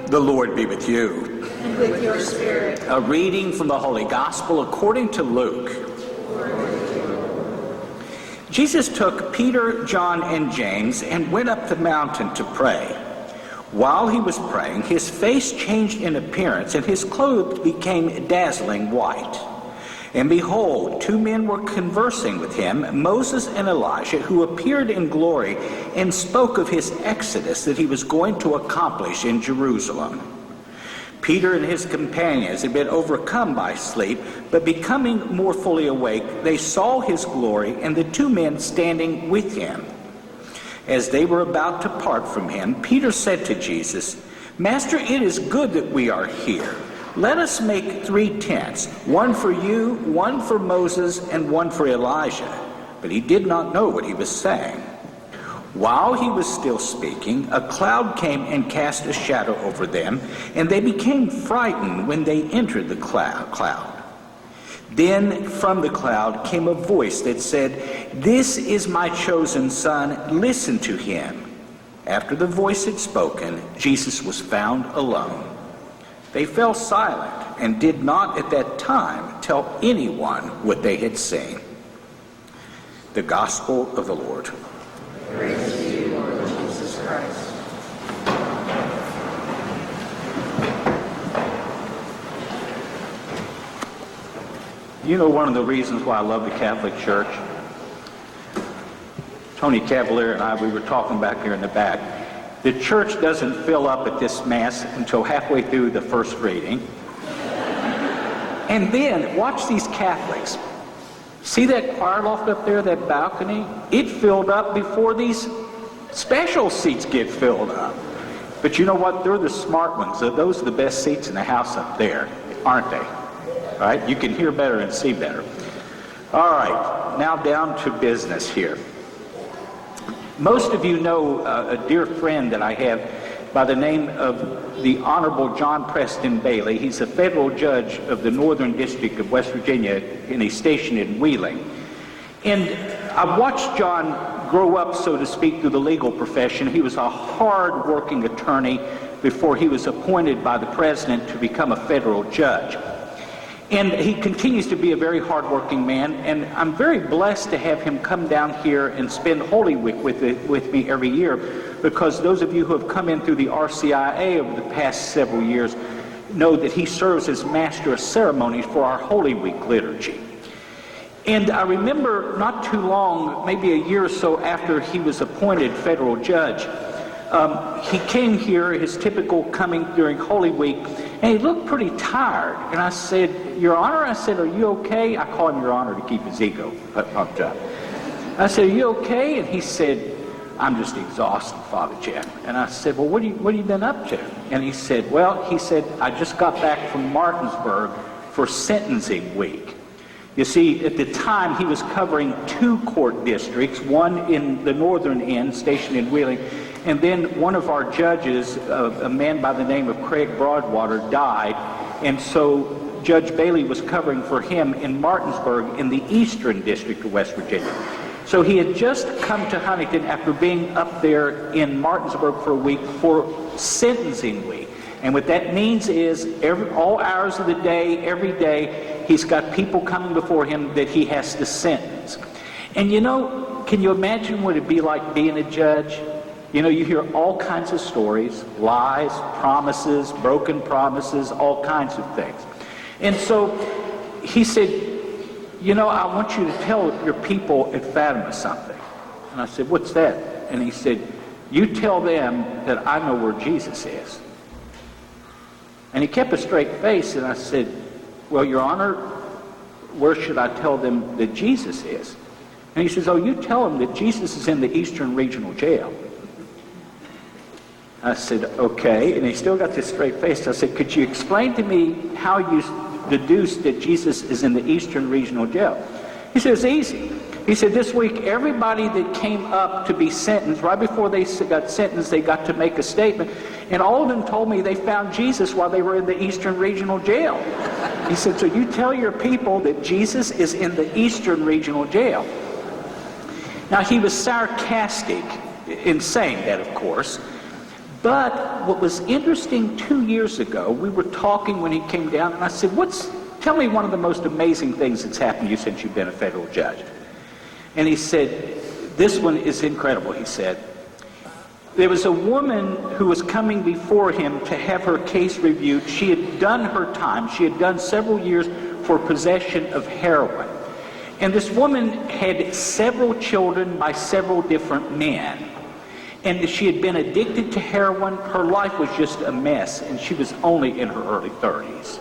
The Lord be with you. And with your spirit. A reading from the Holy Gospel according to Luke. Jesus took Peter, John, and James and went up the mountain to pray. While he was praying, his face changed in appearance, and his clothes became dazzling white. And behold, two men were conversing with him, Moses and Elijah, who appeared in glory and spoke of his exodus that he was going to accomplish in Jerusalem. Peter and his companions had been overcome by sleep, but becoming more fully awake, they saw his glory and the two men standing with him. As they were about to part from him, Peter said to Jesus, "Master, it is good that we are here. Let us make 3 tents, one for you, one for Moses, and one for Elijah." But he did not know what he was saying. While he was still speaking, a cloud came and cast a shadow over them, and they became frightened when they entered the cloud. Then from the cloud came a voice that said, "This is my chosen son, listen to him." After the voice had spoken, Jesus was found alone. They fell silent and did not at that time tell anyone what they had seen. The Gospel of the Lord. Praise to you, Lord Jesus Christ. You know one of the reasons why I love the Catholic Church? Tony Cavalier and I, we were talking back here in the back. The church doesn't fill up at this Mass until halfway through the first reading. And then, watch these Catholics. See that choir loft up there, that balcony? It filled up before these special seats get filled up. But you know what? They're the smart ones. Those are the best seats in the house up there, aren't they? All right? You can hear better and see better. All right, now down to business here. Most of you know a dear friend that I have by the name of the Honorable John Preston Bailey. He's a federal judge of the Northern District of West Virginia, and he's stationed in Wheeling. And I've watched John grow up, so to speak, through the legal profession. He was a hard-working attorney before he was appointed by the president to become a federal judge. And he continues to be a very hard-working man, and I'm very blessed to have him come down here and spend Holy Week with me every year, because those of you who have come in through the RCIA over the past several years know that he serves as Master of Ceremonies for our Holy Week liturgy. And I remember not too long, maybe a year or so after he was appointed federal judge, he came here, his typical coming during Holy Week, and he looked pretty tired. And I said, "Your Honor," I said, "are you okay?" I call him Your Honor to keep his ego pumped up. I said, "Are you okay?" And he said, "I'm just exhausted, Father Jeff." And I said, "Well, what have you been up to?" And he said, "I just got back from Martinsburg for sentencing week." You see, at the time, he was covering 2 court districts, one in the northern end, stationed in Wheeling, and then one of our judges, a man by the name of Craig Broadwater, died, and so Judge Bailey was covering for him in Martinsburg in the eastern district of West Virginia. So he had just come to Huntington after being up there in Martinsburg for a week for sentencing week. And what that means is all hours of the day, every day, he's got people coming before him that he has to sentence. And you know, can you imagine what it'd be like being a judge? You know, you hear all kinds of stories, lies, promises, broken promises, all kinds of things. And so he said, "You know, I want you to tell your people at Fatima something." And I said, "What's that?" And he said, "You tell them that I know where Jesus is." And he kept a straight face, and I said, "Well, Your Honor, where should I tell them that Jesus is?" And he says, "Oh, you tell them that Jesus is in the Eastern Regional Jail." I said, "Okay." And he still got this straight face. I said, "Could you explain to me how you deduced that Jesus is in the Eastern Regional Jail?" He said, "It's easy." He said, "This week, everybody that came up to be sentenced, right before they got sentenced, they got to make a statement, and all of them told me they found Jesus while they were in the Eastern Regional Jail." He said, "So you tell your people that Jesus is in the Eastern Regional Jail." Now, he was sarcastic in saying that, of course, But what was interesting 2 years ago, we were talking when he came down, and I said, tell me one of the most amazing things that's happened to you since you've been a federal judge. And he said, this one is incredible, he said. There was a woman who was coming before him to have her case reviewed. She had done her time. She had done several years for possession of heroin. And this woman had several children by several different men. And she had been addicted to heroin. Her life was just a mess, and she was only in her early 30s.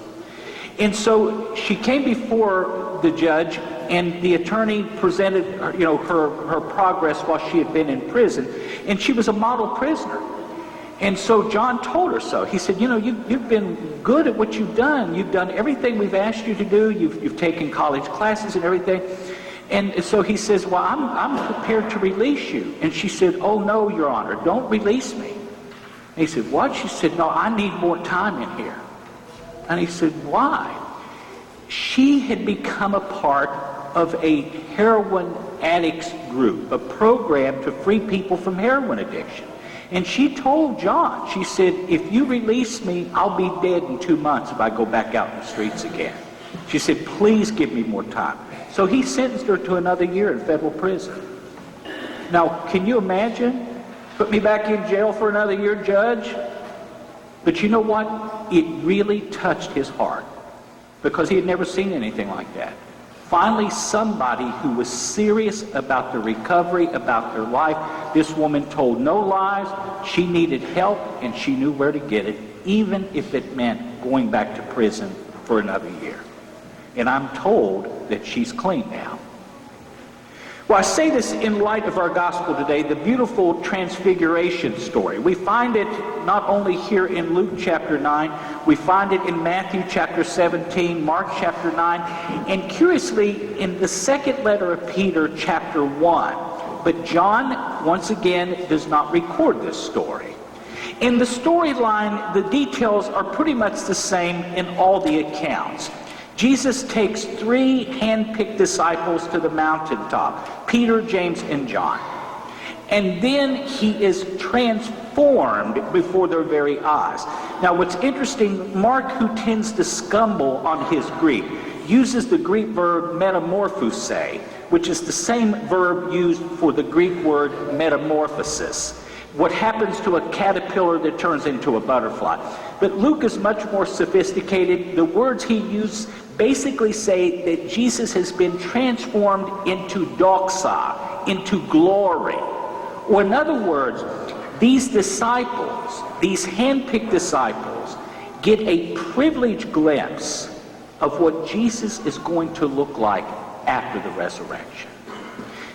And so she came before the judge, and the attorney presented her progress while she had been in prison, and she was a model prisoner. And so John told her so. He said, you've been good at what you've done. You've done everything we've asked you to do. You've taken college classes and everything. And so he says, well, I'm prepared to release you. And she said, oh, no, Your Honor, don't release me. And he said, what? She said, no, I need more time in here. And he said, why? She had become a part of a heroin addicts group, a program to free people from heroin addiction. And she told John, she said, if you release me, I'll be dead in 2 months if I go back out in the streets again. She said, please give me more time. So he sentenced her to another year in federal prison. Now, can you imagine? Put me back in jail for another year, Judge? But you know what? It really touched his heart because he had never seen anything like that. Finally, somebody who was serious about their recovery, about their life. This woman told no lies. She needed help, and she knew where to get it, even if it meant going back to prison for another year. And I'm told that she's clean now. Well, I say this in light of our gospel today, the beautiful transfiguration story. We find it not only here in Luke chapter 9, we find it in Matthew chapter 17, Mark chapter 9, and curiously in the second letter of Peter chapter 1. But John, once again, does not record this story. In the storyline, the details are pretty much the same in all the accounts. Jesus takes 3 hand-picked disciples to the mountaintop, Peter, James, and John. And then he is transformed before their very eyes. Now what's interesting, Mark, who tends to stumble on his Greek, uses the Greek verb metamorphose, which is the same verb used for the Greek word metamorphosis. What happens to a caterpillar that turns into a butterfly. But Luke is much more sophisticated. The words he used basically say that Jesus has been transformed into doxa, into glory. Or in other words, these disciples, these hand-picked disciples, get a privileged glimpse of what Jesus is going to look like after the resurrection.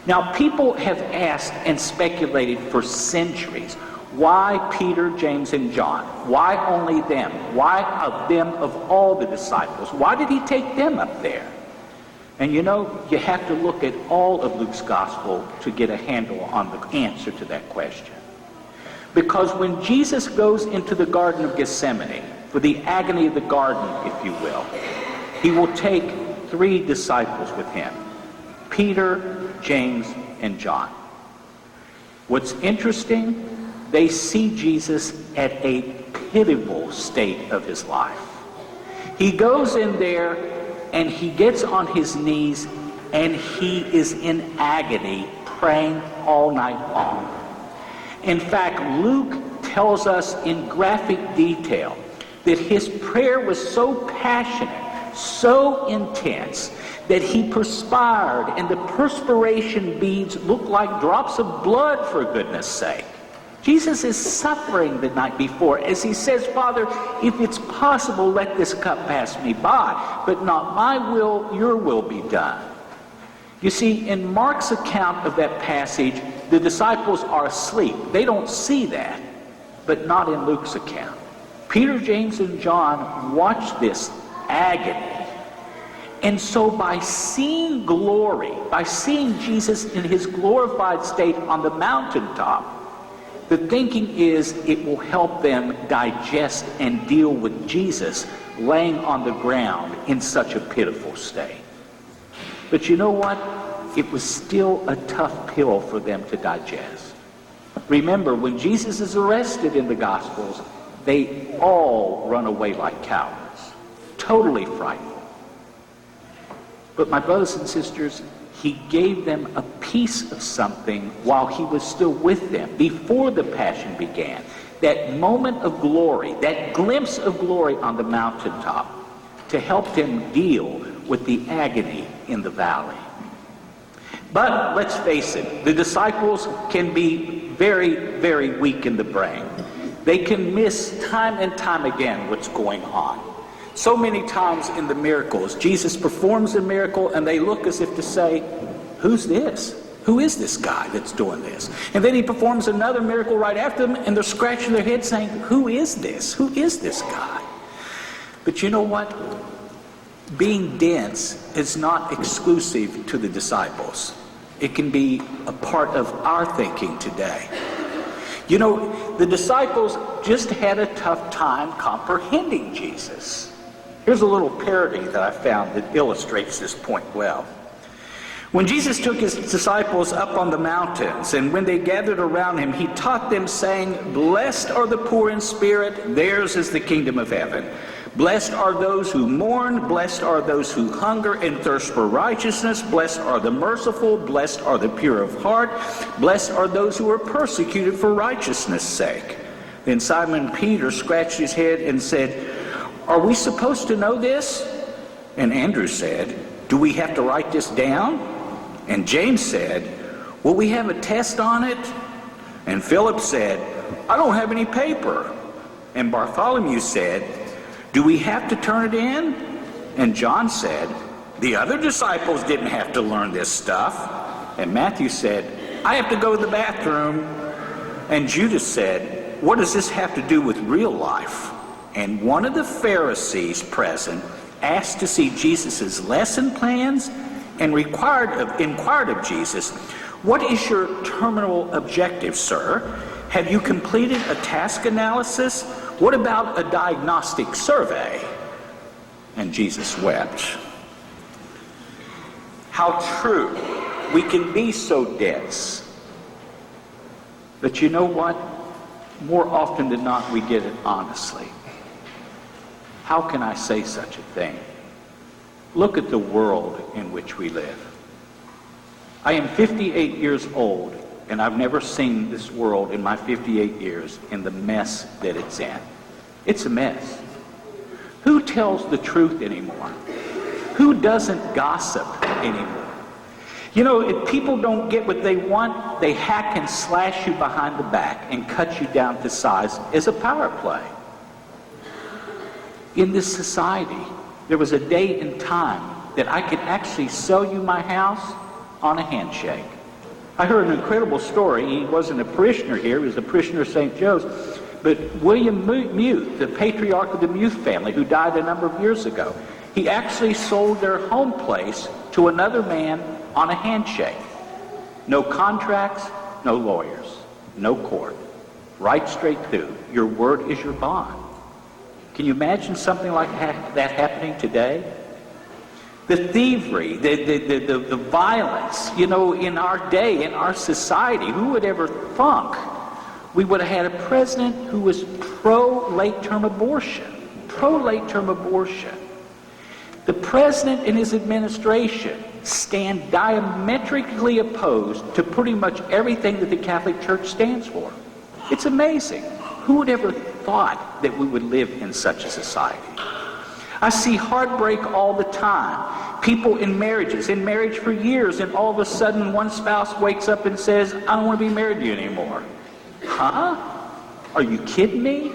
Now, people have asked and speculated for centuries, why Peter, James, and John? Why only them? Why of them of all the disciples? Why did he take them up there? And you have to look at all of Luke's gospel to get a handle on the answer to that question. Because when Jesus goes into the Garden of Gethsemane, for the agony of the garden, if you will, he will take 3 disciples with him, Peter, James, and John. What's interesting, they see Jesus at a pitiable state of his life. He goes in there and he gets on his knees and he is in agony, praying all night long. In fact, Luke tells us in graphic detail that his prayer was so passionate, so intense, that he perspired, and the perspiration beads looked like drops of blood, for goodness sake. Jesus is suffering the night before as he says, Father, if it's possible, let this cup pass me by, but not my will, your will be done. You see, in Mark's account of that passage, the disciples are asleep. They don't see that, but not in Luke's account. Peter, James, and John watch this agony. And so by seeing glory, by seeing Jesus in his glorified state on the mountaintop, the thinking is it will help them digest and deal with Jesus laying on the ground in such a pitiful state. But you know what? It was still a tough pill for them to digest. Remember, when Jesus is arrested in the Gospels, they all run away like cowards, totally frightened. But my brothers and sisters, he gave them a piece of something while he was still with them, before the passion began. That moment of glory, that glimpse of glory on the mountaintop, to help them deal with the agony in the valley. But let's face it, the disciples can be very, very weak in the brain. They can miss time and time again what's going on. So many times in the miracles, Jesus performs a miracle and they look as if to say, who's this? Who is this guy that's doing this? And then he performs another miracle right after them and they're scratching their heads saying, who is this? Who is this guy? But you know what? Being dense is not exclusive to the disciples. It can be a part of our thinking today. You know, the disciples just had a tough time comprehending Jesus. Here's a little parody that I found that illustrates this point well. When Jesus took his disciples up on the mountains, and when they gathered around him, he taught them, saying, "Blessed are the poor in spirit, theirs is the kingdom of heaven. Blessed are those who mourn, blessed are those who hunger and thirst for righteousness, blessed are the merciful, blessed are the pure of heart, blessed are those who are persecuted for righteousness' sake." Then Simon Peter scratched his head and said, "Are we supposed to know this?" And Andrew said, "Do we have to write this down?" And James said, "Will we have a test on it?" And Philip said, "I don't have any paper." And Bartholomew said, "Do we have to turn it in?" And John said, "The other disciples didn't have to learn this stuff." And Matthew said, "I have to go to the bathroom." And Judas said, "What does this have to do with real life?" And one of the Pharisees present asked to see Jesus' lesson plans and inquired of Jesus, "What is your terminal objective, sir? Have you completed a task analysis? What about a diagnostic survey?" And Jesus wept. How true. We can be so dense. But you know what? More often than not, we get it honestly. How can I say such a thing? Look at the world in which we live. I am 58 years old, and I've never seen this world in my 58 years in the mess that it's in. It's a mess. Who tells the truth anymore? Who doesn't gossip anymore? You know, if people don't get what they want, they hack and slash you behind the back and cut you down to size as a power play. In this society, there was a day and time that I could actually sell you my house on a handshake. I heard an incredible story. He wasn't a parishioner here. He was a parishioner of St. Joe's. But William Muth, the patriarch of the Muth family, who died a number of years ago, he actually sold their home place to another man on a handshake. No contracts, no lawyers, no court. Right straight through. Your word is your bond. Can you imagine something like that happening today? The thievery, the violence, you know, in our day, in our society, who would ever thunk we would have had a president who was pro-late-term abortion? Pro-late-term abortion. The president and his administration stand diametrically opposed to pretty much everything that the Catholic Church stands for. It's amazing. Who would ever thought that we would live in such a society? I see heartbreak all the time. People in marriage for years, and all of a sudden one spouse wakes up and says, "I don't want to be married to you anymore." Huh? Are you kidding me?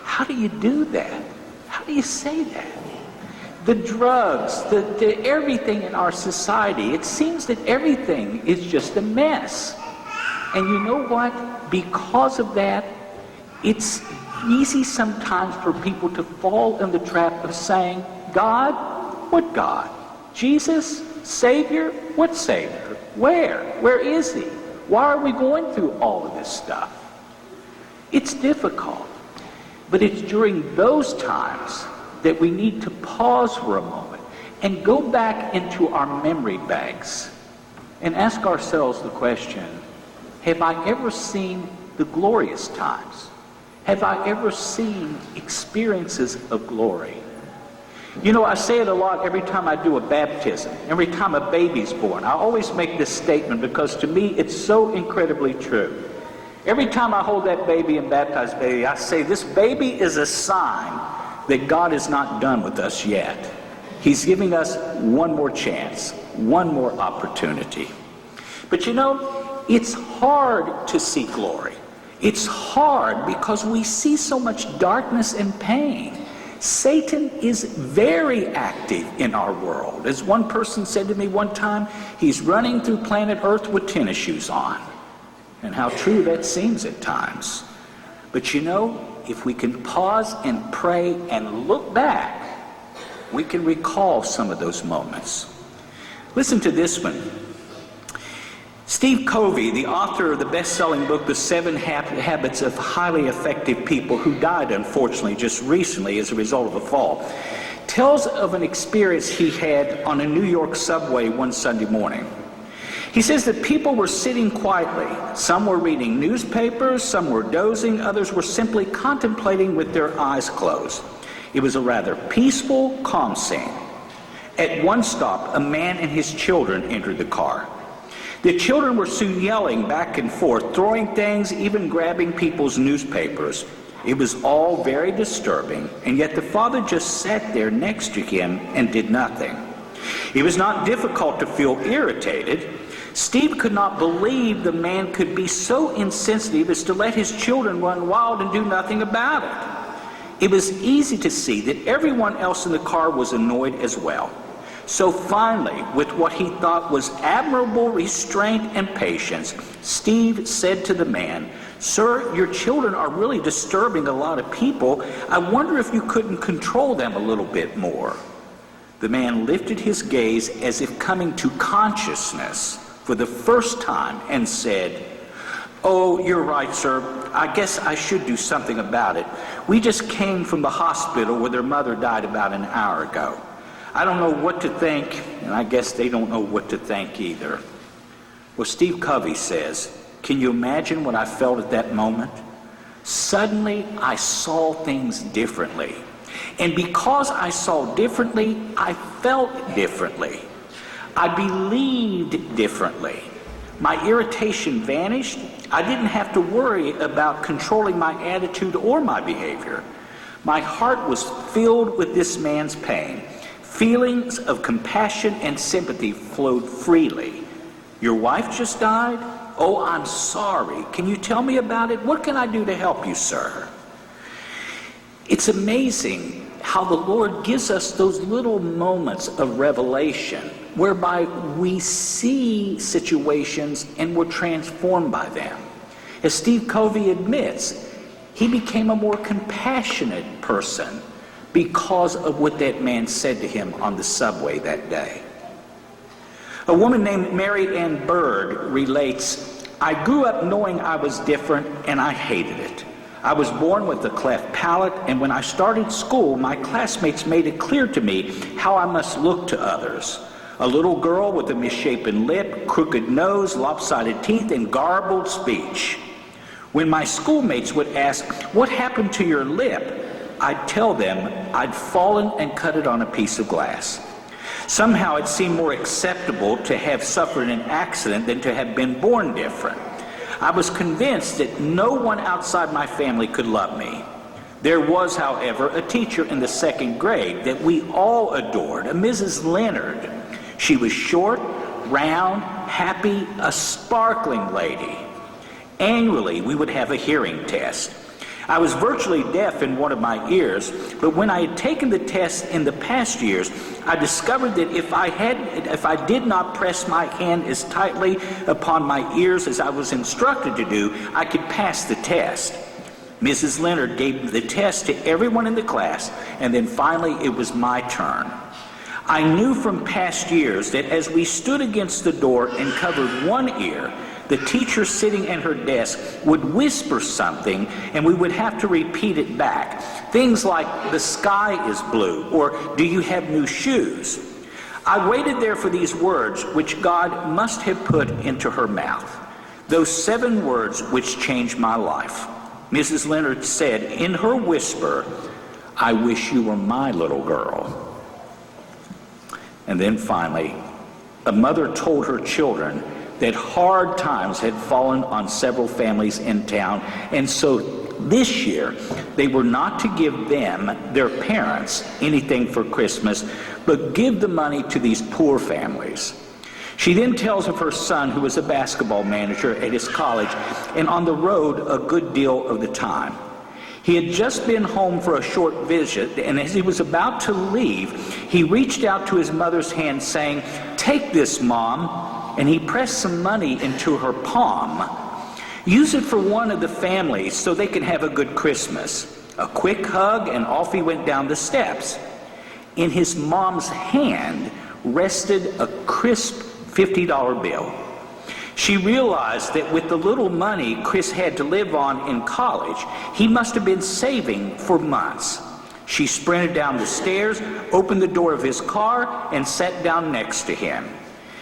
How do you do that? How do you say that? The drugs, the everything in our society, it seems that everything is just a mess. And you know what? Because of that, it's easy sometimes for people to fall in the trap of saying, "God? What God? Jesus? Savior? What Savior? Where? Where is he? Why are we going through all of this stuff?" It's difficult. But it's during those times that we need to pause for a moment and go back into our memory banks and ask ourselves the question, have I ever seen the glorious times? Have I ever seen experiences of glory? You know, I say it a lot every time I do a baptism, every time a baby's born. I always make this statement because to me it's so incredibly true. Every time I hold that baby and baptize baby, I say this baby is a sign that God is not done with us yet. He's giving us one more chance, one more opportunity. But you know, it's hard to see glory. It's hard because we see so much darkness and pain. Satan is very active in our world. As one person said to me one time, he's running through planet Earth with tennis shoes on. And how true that seems at times. But you know, if we can pause and pray and look back, we can recall some of those moments. Listen to this one. Steve Covey, the author of the best-selling book, The 7 Habits of Highly Effective People, who died, unfortunately, just recently as a result of a fall, tells of an experience he had on a New York subway one Sunday morning. He says that people were sitting quietly. Some were reading newspapers, some were dozing, others were simply contemplating with their eyes closed. It was a rather peaceful, calm scene. At one stop, a man and his children entered the car. The children were soon yelling back and forth, throwing things, even grabbing people's newspapers. It was all very disturbing, and yet the father just sat there next to him and did nothing. It was not difficult to feel irritated. Steve could not believe the man could be so insensitive as to let his children run wild and do nothing about it. It was easy to see that everyone else in the car was annoyed as well. So finally, with what he thought was admirable restraint and patience, Steve said to the man, "Sir, your children are really disturbing a lot of people. I wonder if you couldn't control them a little bit more." The man lifted his gaze as if coming to consciousness for the first time and said, "Oh, you're right, sir. I guess I should do something about it. We just came from the hospital where their mother died about an hour ago. I don't know what to think, and I guess they don't know what to think either." Well, Steve Covey says, can you imagine what I felt at that moment? Suddenly, I saw things differently. And because I saw differently, I felt differently. I believed differently. My irritation vanished. I didn't have to worry about controlling my attitude or my behavior. My heart was filled with this man's pain. Feelings of compassion and sympathy flowed freely. "Your wife just died? Oh, I'm sorry. Can you tell me about it? What can I do to help you, sir?" It's amazing how the Lord gives us those little moments of revelation whereby we see situations and we're transformed by them. As Steve Covey admits, he became a more compassionate person because of what that man said to him on the subway that day. A woman named Mary Ann Bird relates, "I grew up knowing I was different and I hated it. I was born with a cleft palate, and when I started school, my classmates made it clear to me how I must look to others. A little girl with a misshapen lip, crooked nose, lopsided teeth, and garbled speech. When my schoolmates would ask, 'What happened to your lip?' I'd tell them I'd fallen and cut it on a piece of glass. Somehow it seemed more acceptable to have suffered an accident than to have been born different. I was convinced that no one outside my family could love me. There was, however, a teacher in the 2nd grade that we all adored, a Mrs. Leonard. She was short, round, happy, a sparkling lady. Annually, we would have a hearing test. I was virtually deaf in one of my ears, but when I had taken the test in the past years, I discovered that if I did not press my hand as tightly upon my ears as I was instructed to do, I could pass the test. Mrs. Leonard gave the test to everyone in the class, and then finally it was my turn. I knew from past years that as we stood against the door and covered one ear, the teacher sitting at her desk would whisper something and we would have to repeat it back. Things like, "The sky is blue," or "Do you have new shoes?" I waited there for these words which God must have put into her mouth. Those 7 words which changed my life. Mrs. Leonard said in her whisper, "I wish you were my little girl." And then finally, a mother told her children that hard times had fallen on several families in town, and so this year they were not to give them, their parents, anything for Christmas, but give the money to these poor families. She then tells of her son, who was a basketball manager at his college and on the road a good deal of the time. He had just been home for a short visit, and as he was about to leave, he reached out to his mother's hand saying, "Take this, Mom," and he pressed some money into her palm. "Use it for one of the families so they can have a good Christmas." A quick hug, and off he went down the steps. In his mom's hand rested a crisp $50 bill. She realized that with the little money Chris had to live on in college, he must have been saving for months. She sprinted down the stairs, opened the door of his car, and sat down next to him.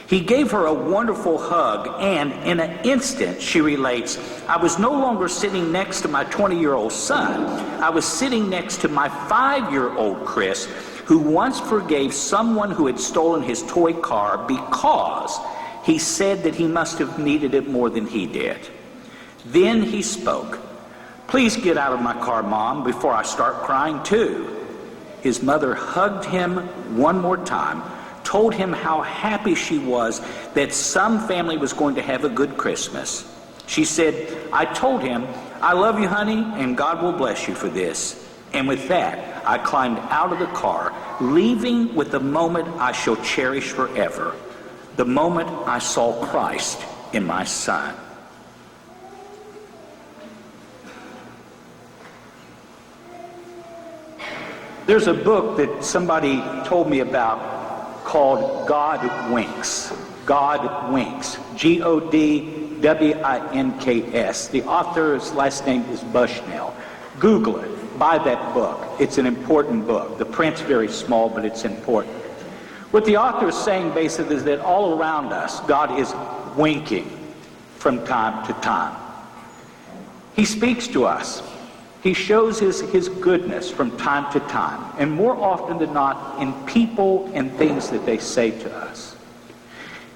He gave her a wonderful hug, and in an instant, she relates, "I was no longer sitting next to my 20-year-old son. I was sitting next to my 5-year-old Chris, who once forgave someone who had stolen his toy car because he said that he must have needed it more than he did." Then he spoke. "Please get out of my car, Mom, before I start crying too." His mother hugged him one more time, told him how happy she was that some family was going to have a good Christmas. She said, "I told him, 'I love you, honey, and God will bless you for this.' And with that, I climbed out of the car, leaving with the moment I shall cherish forever, the moment I saw Christ in my son." There's a book that somebody told me about called God Winks. God Winks. Godwinks. The author's last name is Bushnell. Google it. Buy that book. It's an important book. The print's very small, but it's important. What the author is saying basically is that all around us, God is winking from time to time. He speaks to us. He shows his goodness from time to time, and more often than not, in people and things that they say to us.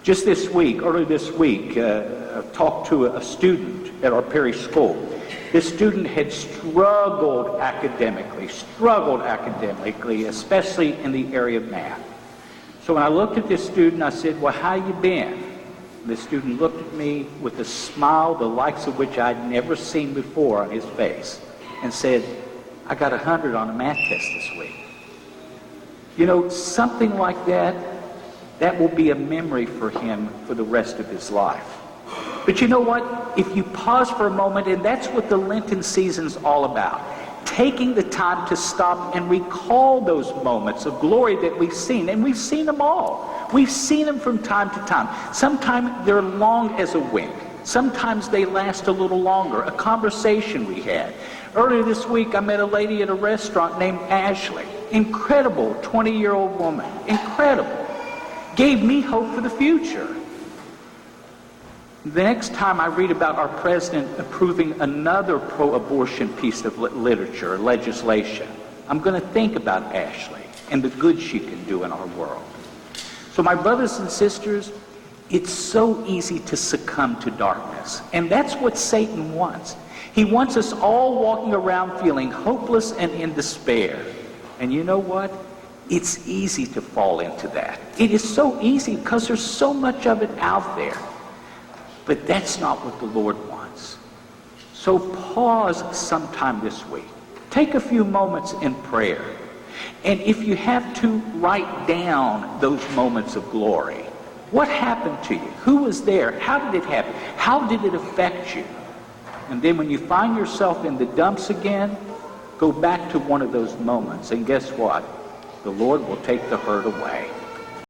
Just earlier this week, I talked to a student at our parish school. This student had struggled academically, especially in the area of math. So when I looked at this student, I said, "Well, how you been?" The student looked at me with a smile, the likes of which I'd never seen before on his face, and said, "I got 100 on a math test this week." You know, something like that will be a memory for him for the rest of his life. But you know what? If you pause for a moment, and that's what the Lenten season's all about, taking the time to stop and recall those moments of glory that we've seen, and we've seen them all. We've seen them from time to time. Sometimes they're long as a wink. Sometimes they last a little longer. A conversation we had. Earlier this week, I met a lady at a restaurant named Ashley. Incredible 20-year-old woman. Incredible. Gave me hope for the future. The next time I read about our president approving another pro-abortion piece of literature or legislation, I'm going to think about Ashley and the good she can do in our world. So my brothers and sisters, it's so easy to succumb to darkness. And that's what Satan wants. He wants us all walking around feeling hopeless and in despair. And you know what? It's easy to fall into that. It is so easy because there's so much of it out there. But that's not what the Lord wants. So pause sometime this week. Take a few moments in prayer. And if you have to, write down those moments of glory. What happened to you? Who was there? How did it happen? How did it affect you? And then when you find yourself in the dumps again, go back to one of those moments. And guess what? The Lord will take the hurt away.